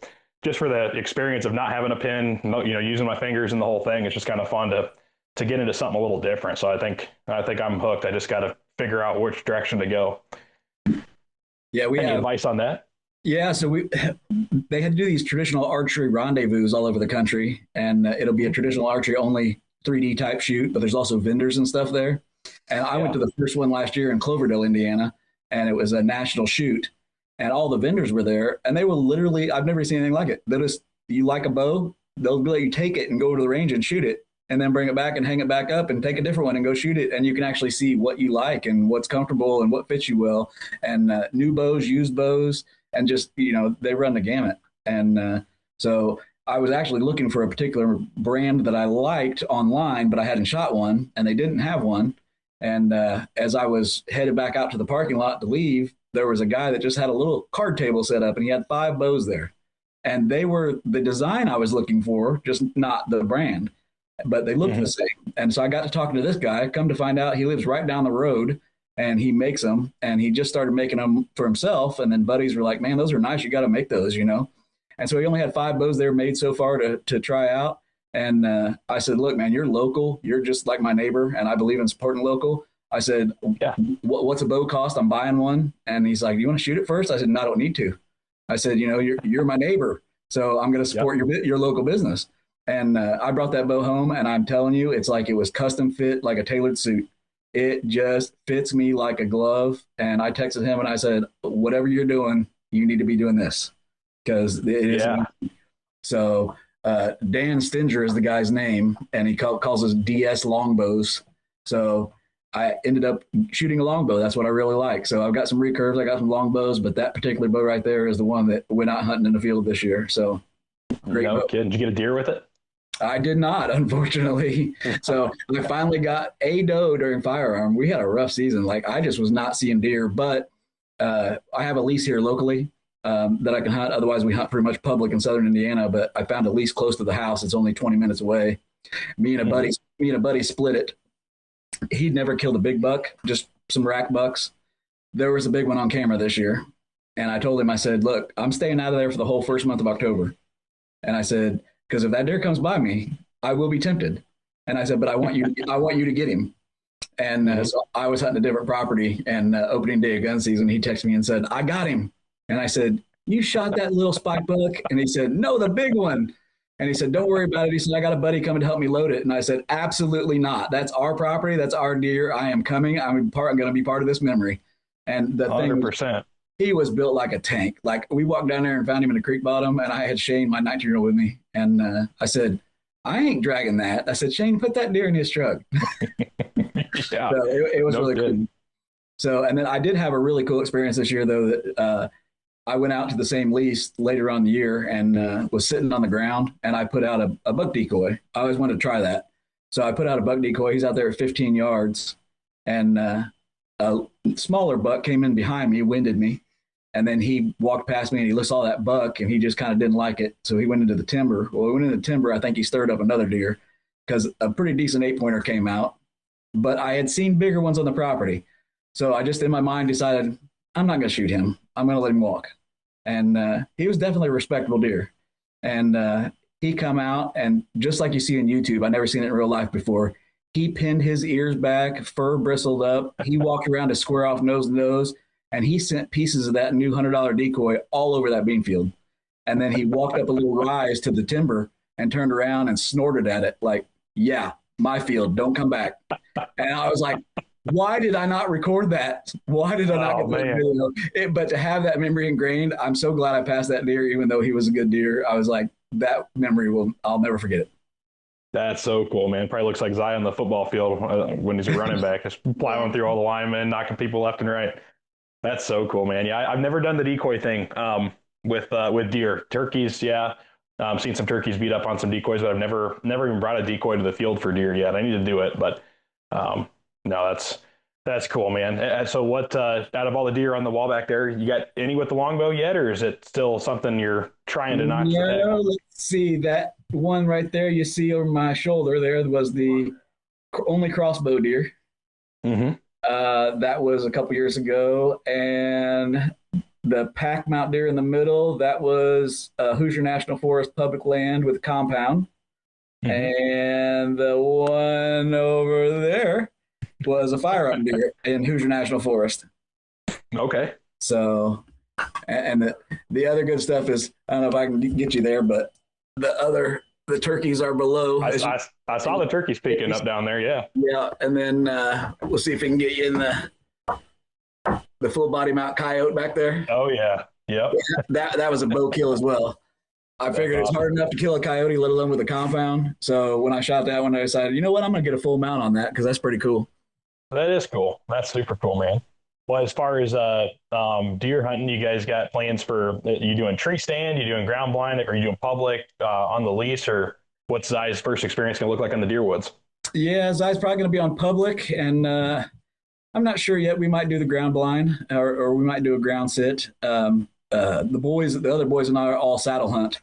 for the experience of not having a pin, using my fingers and the whole thing, it's just kind of fun to get into something a little different. So I think I'm hooked. I just got to figure out which direction to go. Yeah, Any advice on that? Yeah, so they had to do these traditional archery rendezvous all over the country, and it'll be a traditional archery only 3D type shoot, but there's also vendors and stuff there. And I went to the first one last year in Cloverdale, Indiana, and it was a national shoot, and all the vendors were there, and they will literally, I've never seen anything like it. You like a bow, they'll let you take it and go to the range and shoot it, and then bring it back and hang it back up and take a different one and go shoot it. And you can actually see what you like and what's comfortable and what fits you well, and new bows, used bows, and just, they run the gamut. And so I was actually looking for a particular brand that I liked online, but I hadn't shot one, and they didn't have one. And as I was headed back out to the parking lot to leave, there was a guy that just had a little card table set up, and he had 5 bows there. And they were the design I was looking for, just not the brand, but they looked the same. And so I got to talking to this guy. Come to find out, he lives right down the road, and he makes them, and he just started making them for himself. And then buddies were like, man, those are nice. You got to make those, And so he only had 5 bows there made so far to try out. And I said, look, man, you're local. You're just like my neighbor, and I believe in supporting local. I said, what's a bow cost? I'm buying one. And he's like, you want to shoot it first? I said, no, I don't need to. I said, you're my neighbor, so I'm going to support your local business. And I brought that bow home, and I'm telling you, it's like it was custom fit, like a tailored suit. It just fits me like a glove. And I texted him and I said, whatever you're doing, you need to be doing this. because it is. Yeah. So Dan Stinger is the guy's name, and he calls us DS longbows. So I ended up shooting a longbow. That's what I really like. So I've got some recurves, I got some longbows, but that particular bow right there is the one that went out hunting in the field this year. So great No bow. kidding. Did you get a deer with it? I did not, unfortunately. So I finally got a doe during firearm. We had a rough season. Like I just was not seeing deer, but I have a lease here locally that I can hunt. Otherwise, we hunt pretty much public in southern Indiana. But I found a lease close to the house. It's only 20 minutes away. Me and a buddy split it. He'd never killed a big buck, just some rack bucks. There was a big one on camera this year, and I told him, I said, "Look, I'm staying out of there for the whole first month of October." And I said, because if that deer comes by me, I will be tempted. And I said, but I want you to get him. And so I was hunting a different property, and opening day of gun season, he texted me and said, I got him. And I said, you shot that little spike buck? And he said, no, the big one. And he said, don't worry about it. He said, I got a buddy coming to help me load it. And I said, absolutely not. That's our property. That's our deer. I am coming. I'm going to be part of this memory. And the 100%. He was built like a tank. Like we walked down there and found him in the creek bottom, and I had Shane, my 19-year-old, with me. And I said, I ain't dragging that. I said, Shane, put that deer in his truck. Yeah. So it was really good. cool. So, and then I did have a really cool experience this year, though, that I went out to the same lease later on in the year and was sitting on the ground, and I put out a buck decoy. I always wanted to try that. So I put out a buck decoy. He's out there at 15 yards, and a smaller buck came in behind me, winded me. And then he walked past me and he saw that buck and he just kind of didn't like it. So he went into the timber. Well, he went into the timber. I think he stirred up another deer because a pretty decent 8-pointer came out. But I had seen bigger ones on the property. So I just in my mind decided I'm not going to shoot him. I'm going to let him walk. And he was definitely a respectable deer. And he come out, and just like you see on YouTube, I never seen it in real life before. He pinned his ears back, fur bristled up. He walked around to square off nose to nose. And he sent pieces of that new $100 decoy all over that bean field. And then he walked up a little rise to the timber and turned around and snorted at it like, yeah, my field, don't come back. And I was like, why did I not record that? Why did I not get that video? But to have that memory ingrained, I'm so glad I passed that deer, even though he was a good deer. I was like, that memory I'll never forget it. That's so cool, man. Probably looks like Zion on the football field when he's a running back, just plowing through all the linemen, knocking people left and right. That's so cool, man. Yeah, I've never done the decoy thing with deer. Turkeys, yeah. Seen some turkeys beat up on some decoys, but I've never even brought a decoy to the field for deer yet. I need to do it, but no, that's cool, man. So what out of all the deer on the wall back there, you got any with the longbow yet, or is it still something you're trying to knock? No, let's see. That one right there you see over my shoulder there was the only crossbow deer. Mm-hmm. That was a couple years ago. And the pack mount deer in the middle, that was Hoosier National Forest public land with a compound. Mm-hmm. And the one over there was a firearm deer in Hoosier National Forest. Okay. So, and the other good stuff is, I don't know if I can get you there, but the turkeys are below. I saw the turkeys peeking up down there. Yeah. Yeah. And then we'll see if we can get you in the full body mount coyote back there. Oh yeah. Yep. That was a bow kill as well. I figured it's hard enough to kill a coyote, let alone with a compound. So when I shot that one, I decided, you know what, I'm going to get a full mount on that because that's pretty cool. That is cool. That's super cool, man. Well, as far as deer hunting, you guys got plans for, you doing tree stand, you doing ground blind, or you doing public on the lease, or what's Zai's first experience going to look like in the deer woods? Yeah, Zai's probably going to be on public, and I'm not sure yet. We might do the ground blind, or we might do a ground sit. The other boys and I are all saddle hunt.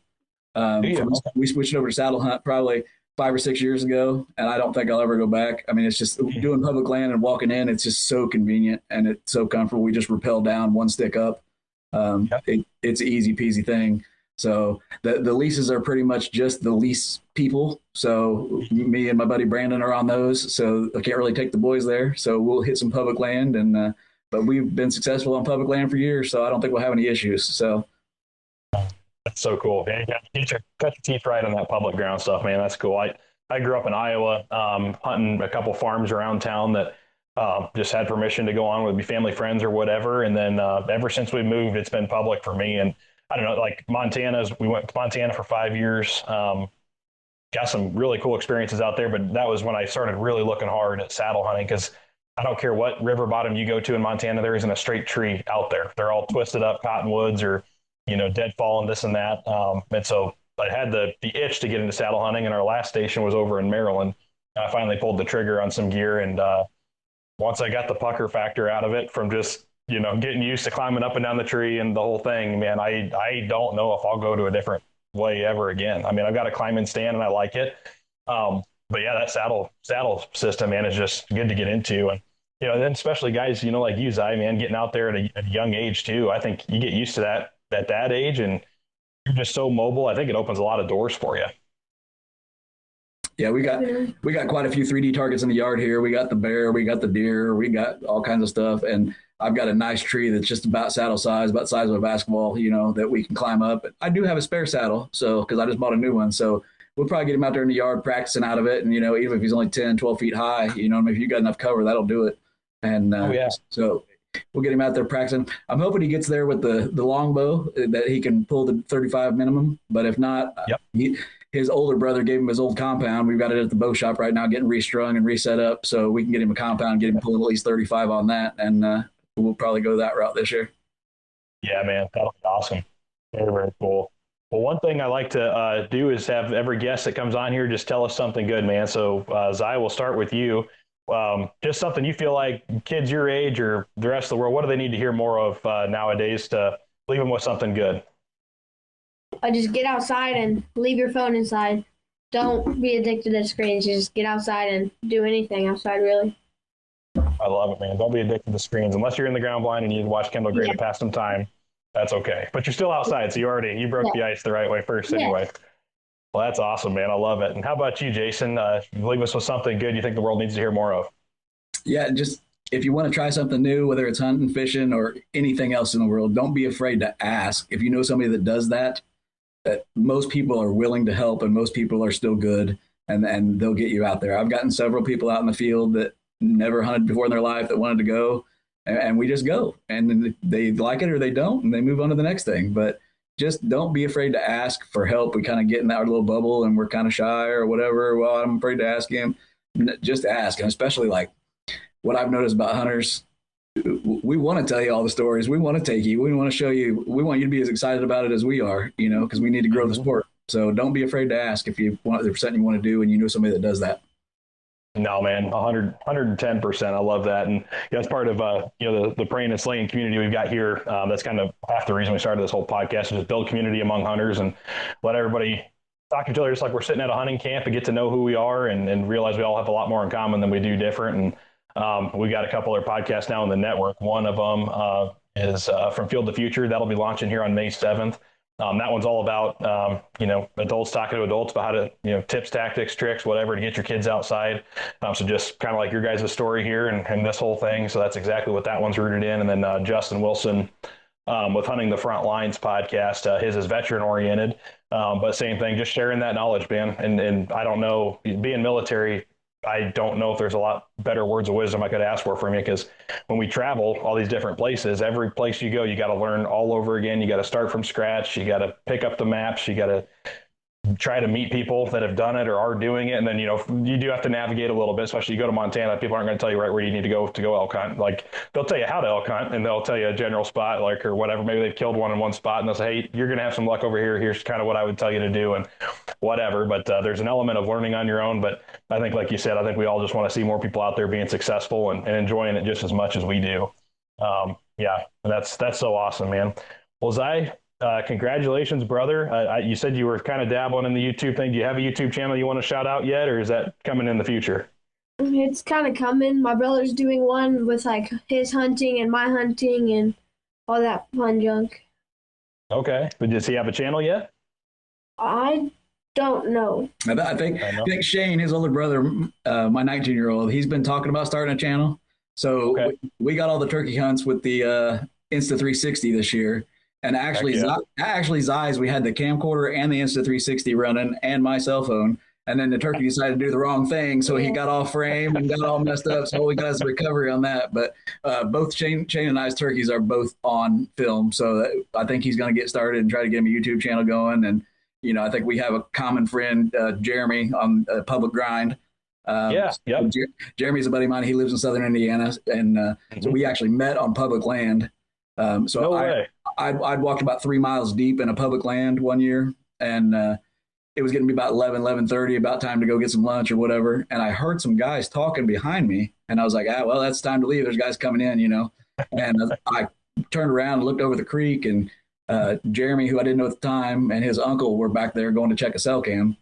We switched over to saddle hunt probably 5 or 6 years ago, and I don't think I'll ever go back. I mean, it's just doing public land and walking in. It's just so convenient and it's so comfortable. We just rappel down one stick up. It's an easy peasy thing. So the leases are pretty much just the lease people. So me and my buddy Brandon are on those. So I can't really take the boys there. So we'll hit some public land, and but we've been successful on public land for years. So I don't think we'll have any issues. So. That's so cool. Yeah, you got your teeth right on that public ground stuff, man. That's cool. I grew up in Iowa, hunting a couple farms around town that just had permission to go on with family friends or whatever. And then ever since we moved, it's been public for me. And I don't know, like we went to Montana for 5 years. Got some really cool experiences out there, but that was when I started really looking hard at saddle hunting because I don't care what river bottom you go to in Montana, there isn't a straight tree out there. They're all twisted up cottonwoods or, deadfall and this and that. And so I had the itch to get into saddle hunting, and our last station was over in Maryland. I finally pulled the trigger on some gear, and once I got the pucker factor out of it from just getting used to climbing up and down the tree and the whole thing, man, I don't know if I'll go to a different way ever again. I mean, I've got a climb-in stand and I like it. But yeah, that saddle system, man, is just good to get into. And, then especially guys, like you, Zai, man, getting out there at a young age too. I think you get used to that at that age and you're just so mobile. I think it opens a lot of doors for you. Yeah, we got quite a few 3D targets in the yard here. We got the bear, we got the deer, we got all kinds of stuff. And I've got a nice tree that's just about saddle size, about the size of a basketball, that we can climb up. I do have a spare saddle, because I just bought a new one. So we'll probably get him out there in the yard practicing out of it. And, even if he's only 10, 12 feet high, if you got enough cover, that'll do it. And so we'll get him out there practicing. I'm hoping he gets there with the longbow, that he can pull the 35 minimum. But if not, his older brother gave him his old compound. We've got it at the bow shop right now, getting restrung and reset up. So we can get him a compound, get him pulling at least 35 on that. And we'll probably go that route this year. Yeah, man, that'll be awesome. Very, very cool. Well, one thing I like to do is have every guest that comes on here just tell us something good, man. So, Zai, we'll start with you. Just something you feel like kids your age or the rest of the world, what do they need to hear more of nowadays to leave them with something good? Just get outside and leave your phone inside. Don't be addicted to screens. Just get outside and do anything outside, really. I love it, man. Don't be addicted to screens. Unless you're in the ground blind and you need to watch Kendall Gray to pass some time, that's okay. But you're still outside, so you broke the ice the right way first anyway. Well, that's awesome, man. I love it. And how about you, Jason? Leave us with something good you think the world needs to hear more of. Yeah, just if you want to try something new, whether it's hunting, fishing, or anything else in the world, don't be afraid to ask. If you know somebody that does that most people are willing to help and most people are still good and they'll get you out there. I've gotten several people out in the field that never hunted before in their life that wanted to go, and we just go, and they like it or they don't, and they move on to the next thing. But just don't be afraid to ask for help. We kind of get in our little bubble and we're kind of shy or whatever. Well, I'm afraid to ask him. Just ask. And especially like what I've noticed about hunters, we want to tell you all the stories. We want to take you. We want to show you. We want you to be as excited about it as we are, because we need to grow the sport. So don't be afraid to ask if you want, there's something you want to do and you know somebody that does that. No, man, 110%. I love that. And that's part of, the Prayin and Slayin community we've got here. That's kind of half the reason we started this whole podcast, is to build community among hunters and let everybody talk to each other just like we're sitting at a hunting camp and get to know who we are and realize we all have a lot more in common than we do different. And we got a couple of podcasts now in the network. One of them is From Field to Future. That'll be launching here on May 7th. That one's all about, adults talking to adults about how to, tips, tactics, tricks, whatever, to get your kids outside. So just kind of like your guys' story here and this whole thing. So that's exactly what that one's rooted in. And then Justin Wilson with Hunting the Front Lines podcast, his is veteran oriented, but same thing, just sharing that knowledge, man. And I don't know, being military, I don't know if there's a lot better words of wisdom I could ask for from you, because when we travel all these different places, every place you go, you got to learn all over again. You got to start from scratch. You got to pick up the maps. You got to try to meet people that have done it or are doing it. And then, you do have to navigate a little bit, especially you go to Montana, people aren't going to tell you right where you need to go elk hunt. Like they'll tell you how to elk hunt and they'll tell you a general spot, like, or whatever. Maybe they've killed one in one spot and they'll say, hey, you're going to have some luck over here. Here's kind of what I would tell you to do and whatever. But there's an element of learning on your own. But I think, like you said, I think we all just want to see more people out there being successful and enjoying it just as much as we do. That's so awesome, man. Well, Zai, congratulations, brother. You said you were kind of dabbling in the YouTube thing. Do you have a YouTube channel you want to shout out yet, or is that coming in the future? It's kind of coming. My brother's doing one with like his hunting and my hunting and all that fun junk. Okay. But does he have a channel yet? I don't know. I think Shane, his older brother, my 19-year-old, he's been talking about starting a channel. So we got all the turkey hunts with the Insta360 this year. And actually, Zai's, we had the camcorder and the Insta360 running and my cell phone. And then the turkey decided to do the wrong thing, so he got off frame and got all messed up. So we got his recovery on that. But both Shane and I's turkeys are both on film, so I think he's going to get started and try to get him a YouTube channel going. And I think we have a common friend, Jeremy, on Public Grind. Jeremy's a buddy of mine. He lives in Southern Indiana, and so we actually met on public land. I'd walked about 3 miles deep in a public land one year, and it was getting to be about 11:30, about time to go get some lunch or whatever. And I heard some guys talking behind me, and I was like, well, that's time to leave. There's guys coming in, And I turned around and looked over the creek, and Jeremy, who I didn't know at the time, and his uncle were back there going to check a cell cam.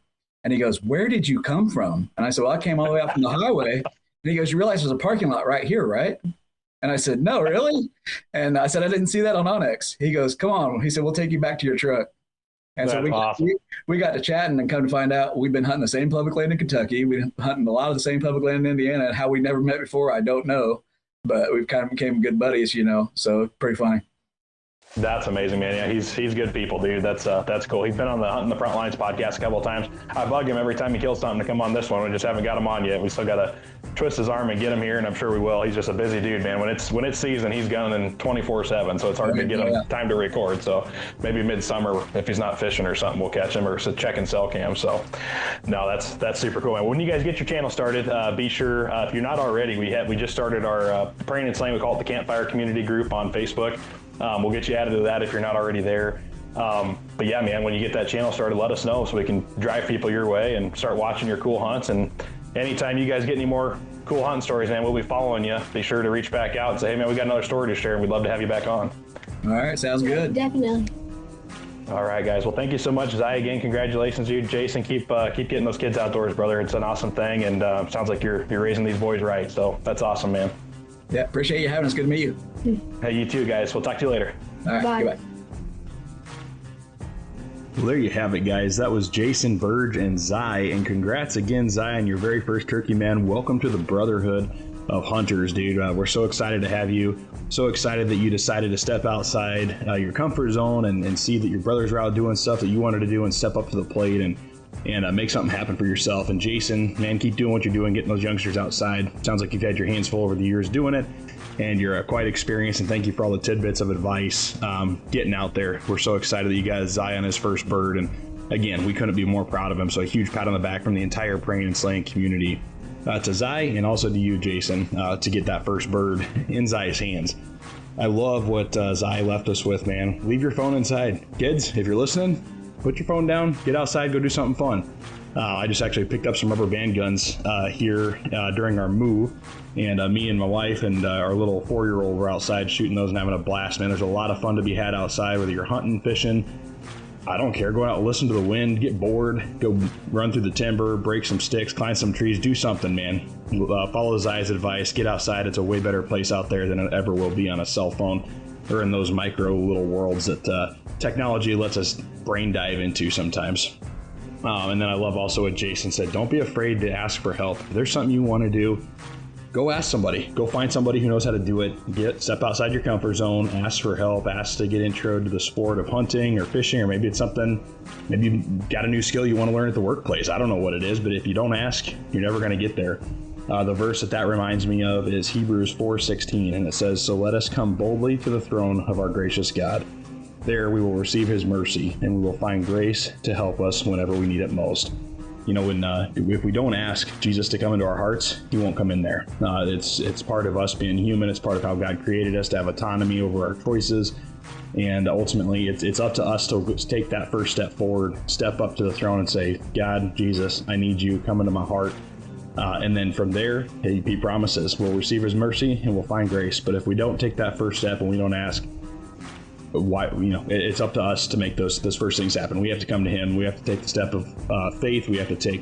And he goes, "Where did you come from?" And I said, "Well, I came all the way up from the highway." And he goes, "You realize there's a parking lot right here, right?" And I said, "No, really?" And I said, "I didn't see that on Onyx." He goes, "Come on." He said, "We'll take you back to your truck." And That's so awesome. we got to chatting, and come to find out we've been hunting the same public land in Kentucky. We've been hunting a lot of the same public land in Indiana. And how we never met before, I don't know. But we've kind of became good buddies, so pretty funny. That's amazing, man. Yeah, he's good people, dude. That's cool. He's been on the Hunting the Front Lines podcast a couple of times. I bug him every time he kills something to come on this one. We just haven't got him on yet. We still got to twist his arm and get him here, and I'm sure we will. He's just a busy dude, man. When it's season, he's gunning 24/7, so it's hard to get him time to record. So maybe midsummer, if he's not fishing or something, we'll catch him, or checking cell cam. So no, that's super cool, man. When you guys get your channel started, be sure, if you're not already, we just started our Prayin and Slayin. We call it the Campfire Community Group on Facebook. We'll get you added to that if you're not already there. But yeah, man, when you get that channel started, let us know so we can drive people your way and start watching your cool hunts. And anytime you guys get any more cool hunting stories, man, we'll be following you. Be sure to reach back out and say, "Hey, man, we got another story to share, and we'd love to have you back on." All right, sounds good. Definitely. All right, guys. Well, thank you so much, Zai. Again, congratulations to you, Jason. Keep getting those kids outdoors, brother. It's an awesome thing, and sounds like you're raising these boys right. So that's awesome, man. Yeah, appreciate you having us. Good to meet you. Hey, you too, guys. We'll talk to you later. All right, Bye. goodbye. Well, there you have it, guys. That was Jason, Burge, and Zai. And congrats again, Zai, on your very first turkey, man. Welcome to the Brotherhood of Hunters, dude. We're so excited to have you. So excited that you decided to step outside your comfort zone and see that your brothers are out doing stuff that you wanted to do and step up to the plate and make something happen for yourself. And Jason, man, keep doing what you're doing, getting those youngsters outside. Sounds like you've had your hands full over the years doing it, and you're quite experienced. And thank you for all the tidbits of advice getting out there. We're so excited that you got Zai on his first bird. And again, we couldn't be more proud of him. So a huge pat on the back from the entire Prayin and Slayin community to Zai, and also to you, Jason, to get that first bird in Zai's hands. I love what Zai left us with, man. Leave your phone inside. Kids, if you're listening, put your phone down, get outside, go do something fun. I just actually picked up some rubber band guns here during our move, and me and my wife and our little 4-year-old were outside shooting those and having a blast, man. There's a lot of fun to be had outside, whether you're hunting, fishing, I don't care. Go out and listen to the wind, get bored, go run through the timber, break some sticks, climb some trees, do something, man. Follow Zai's advice, get outside. It's a way better place out there than it ever will be on a cell phone or in those micro little worlds that technology lets us brain dive into sometimes. And then I love also what Jason said, don't be afraid to ask for help. If there's something you want to do, go ask somebody. Go find somebody who knows how to do it. Step outside your comfort zone, ask for help, ask to get intro to the sport of hunting or fishing, or maybe it's something, maybe you've got a new skill you want to learn at the workplace. I don't know what it is, but if you don't ask, you're never going to get there. The verse that reminds me of is Hebrews 4:16, and it says, "So let us come boldly to the throne of our gracious God. There we will receive his mercy, and we will find grace to help us whenever we need it most." You know, if we don't ask Jesus to come into our hearts, he won't come in there. It's part of us being human. It's part of how God created us to have autonomy over our choices. And ultimately, it's up to us to take that first step forward, step up to the throne and say, God, Jesus, I need you. Come into my heart. And then from there, he promises we'll receive his mercy and we'll find grace. But if we don't take that first step and we don't ask, why, it's up to us to make those first things happen. We have to come to him. We have to take the step of faith. We have to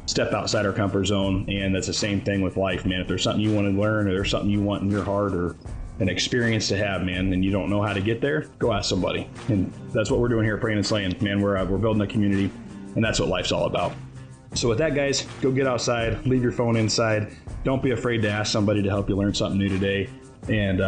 step outside our comfort zone. And that's the same thing with life, man. If there's something you want to learn, or there's something you want in your heart, or an experience to have, man, and you don't know how to get there, go ask somebody. And that's what we're doing here at Prayin and Slayin, man. We're building a community, and that's what life's all about. So with that, guys, go get outside, leave your phone inside. Don't be afraid to ask somebody to help you learn something new today. And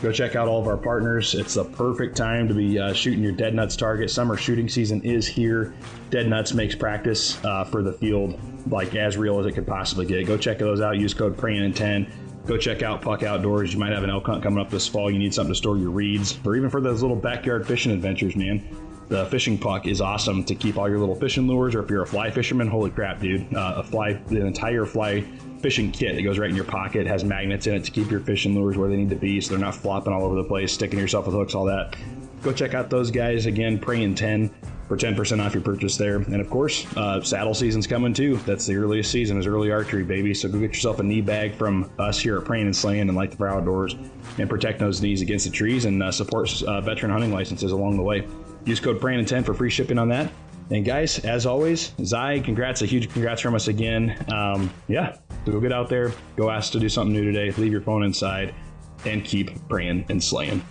go check out all of our partners. It's the perfect time to be shooting your dead nuts target. Summer shooting season is here. Dead nuts makes practice for the field like as real as it could possibly get. Go check those out. Use code Prayin10. Go check out Puck Outdoors. You might have an elk hunt coming up this fall. You need something to store your reeds, or even for those little backyard fishing adventures, man. The fishing puck is awesome to keep all your little fishing lures, or if you're a fly fisherman, holy crap, dude. The entire fly fishing kit that goes right in your pocket has magnets in it to keep your fishing lures where they need to be so they're not flopping all over the place, sticking yourself with hooks, all that. Go check out those guys. Again, Prayin10 for 10% off your purchase there. And of course, saddle season's coming too. That's the earliest season, is early archery, baby. So go get yourself a knee bag from us here at Prayin and Slayin and Light the Fire Outdoors, and protect those knees against the trees, and support veteran hunting licenses along the way. Use code Prayin10 for free shipping on that. And guys, as always, Zai, congrats, a huge congrats from us again. So go get out there, go ask to do something new today, leave your phone inside, and keep praying and slaying.